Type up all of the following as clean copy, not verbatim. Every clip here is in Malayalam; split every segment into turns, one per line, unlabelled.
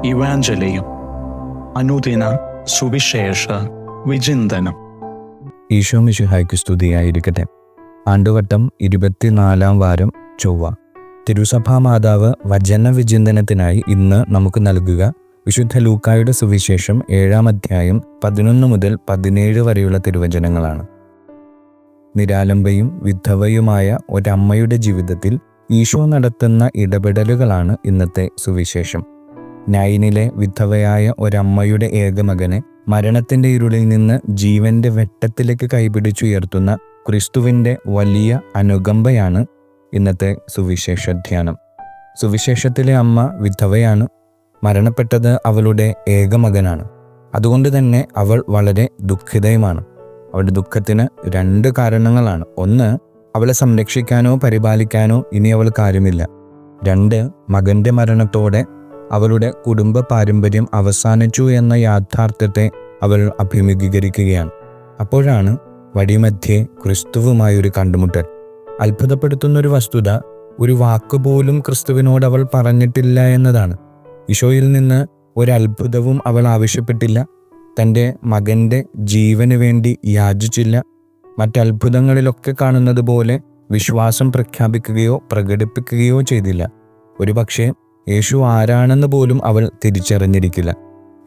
ഇവാഞ്ചലിയും അനുദിന സുവിശേഷ വിചിന്തനം.
ഈശോ മിശിഹായ്ക്ക് സ്തുതിയായിരിക്കട്ടെ. ആണ്ടുവട്ടം 24-ാം വാരം ചൊവ്വ. തിരുസഭാ മാതാവ് വചന വിചിന്തനത്തിനായി ഇന്ന് നമുക്ക് നൽകുക വിശുദ്ധ ലൂക്കായുടെ സുവിശേഷം 7-ാം അധ്യായം 11 മുതൽ 17 വരെയുള്ള തിരുവചനങ്ങളാണ്. നിരാലംബയും വിധവയുമായ ഒരമ്മയുടെ ജീവിതത്തിൽ ഈശോ നടത്തുന്ന ഇടപെടലുകളാണ് ഇന്നത്തെ സുവിശേഷം. നൈനിലെ വിധവയായ ഒരമ്മയുടെ ഏകമകനെ മരണത്തിന്റെ ഇരുളിൽ നിന്ന് ജീവന്റെ വെട്ടത്തിലേക്ക് കൈപിടിച്ചുയർത്തുന്ന ക്രിസ്തുവിന്റെ വലിയ അനുകമ്പയാണ് ഇന്നത്തെ സുവിശേഷ ധ്യാനം. സുവിശേഷത്തിലെ അമ്മ വിധവയാണ്. മരണപ്പെട്ടത് അവളുടെ ഏകമകനാണ്. അതുകൊണ്ട് തന്നെ അവൾ വളരെ ദുഃഖിതയുമാണ്. അവളുടെ ദുഃഖത്തിന് 2 കാരണങ്ങളാണ്. ഒന്ന്, അവളെ സംരക്ഷിക്കാനോ പരിപാലിക്കാനോ ഇനി അവൾക്ക് ആരുമില്ല. 2, മകന്റെ മരണത്തോടെ അവളുടെ കുടുംബ പാരമ്പര്യം അവസാനിച്ചു എന്ന യാഥാർത്ഥ്യത്തെ അവൾ അഭിമുഖീകരിക്കുകയാണ്. അപ്പോഴാണ് വഴിമധ്യേ ക്രിസ്തുവുമായൊരു കണ്ടുമുട്ടൽ. അത്ഭുതപ്പെടുത്തുന്നൊരു വസ്തുത, ഒരു വാക്കുപോലും ക്രിസ്തുവിനോട് അവൾ പറഞ്ഞിട്ടില്ല എന്നതാണ്. ഈശോയിൽ നിന്ന് ഒരത്ഭുതവും അവൾ ആവശ്യപ്പെട്ടില്ല. തൻ്റെ മകൻ്റെ ജീവന് വേണ്ടി യാചിച്ചില്ല. മറ്റത്ഭുതങ്ങളിലൊക്കെ കാണുന്നത് പോലെ വിശ്വാസം പ്രഖ്യാപിക്കുകയോ പ്രകടിപ്പിക്കുകയോ ചെയ്തില്ല. ഒരുപക്ഷെ യേശു ആരാണെന്ന് പോലും അവൾ തിരിച്ചറിഞ്ഞിരിക്കില്ല.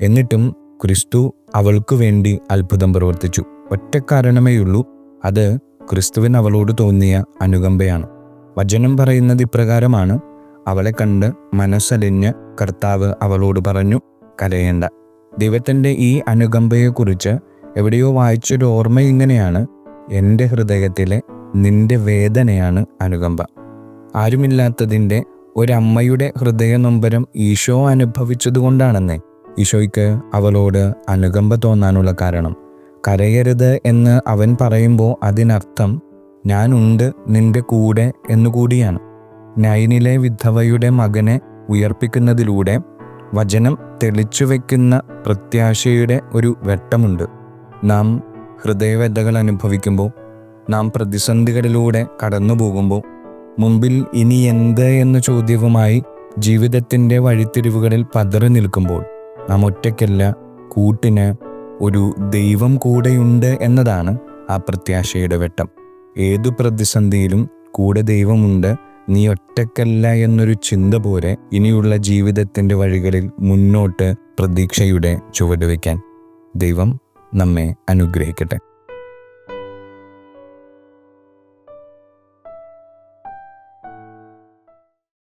എന്നിട്ടും ക്രിസ്തു അവൾക്കു വേണ്ടി അത്ഭുതം പ്രവർത്തിച്ചു. ഒറ്റ കാരണമേയുള്ളൂ, അത് ക്രിസ്തുവിന് അവളോട് തോന്നിയ അനുകമ്പയാണ്. വചനം പറയുന്നത് ഇപ്രകാരമാണ്: അവളെ കണ്ട് മനസ്സലിഞ്ഞ് കർത്താവ് അവളോട് പറഞ്ഞു, കരയേണ്ട. ദൈവത്തിൻ്റെ ഈ അനുകമ്പയെക്കുറിച്ച് എവിടെയോ വായിച്ചൊരു ഓർമ്മ ഇങ്ങനെയാണ്: എൻ്റെ ഹൃദയത്തിലെ നിന്റെ വേദനയാണ് അനുകമ്പ. ആരുമില്ലാത്തതിൻ്റെ ഒരമ്മയുടെ ഹൃദയനൊമ്പരം ഈശോ അനുഭവിച്ചതുകൊണ്ടാണെന്നേ ഈശോയ്ക്ക് അവളോട് അനുകമ്പ തോന്നാനുള്ള കാരണം. കരയരുത് എന്ന് അവൻ പറയുമ്പോൾ അതിനർത്ഥം ഞാനുണ്ട് നിന്റെ കൂടെ എന്നുകൂടിയാണ്. നൈനിലെ വിധവയുടെ മകനെ ഉയർപ്പിക്കുന്നതിലൂടെ വചനം തെളിച്ചു വയ്ക്കുന്ന പ്രത്യാശയുടെ ഒരു വെട്ടമുണ്ട്. നാം ഹൃദയവേദകൾ അനുഭവിക്കുമ്പോൾ, നാം പ്രതിസന്ധികളിലൂടെ കടന്നു പോകുമ്പോൾ, മുമ്പിൽ ഇനി എന്ത് എന്ന ചോദ്യവുമായി ജീവിതത്തിൻ്റെ വഴിത്തിരിവുകളിൽ പതറി നിൽക്കുമ്പോൾ, നാം ഒറ്റയ്ക്കല്ല, കൂട്ടിന് ഒരു ദൈവം കൂടെയുണ്ട് എന്നതാണ് ആ പ്രത്യാശയുടെ വെട്ടം. ഏതു പ്രതിസന്ധിയിലും കൂടെ ദൈവമുണ്ട്, നീ ഒറ്റയ്ക്കല്ല എന്നൊരു ചിന്ത പോലെ ഇനിയുള്ള ജീവിതത്തിൻ്റെ വഴികളിൽ മുന്നോട്ട് പ്രതീക്ഷയുടെ ചുവട് വയ്ക്കാൻ ദൈവം നമ്മെ അനുഗ്രഹിക്കട്ടെ.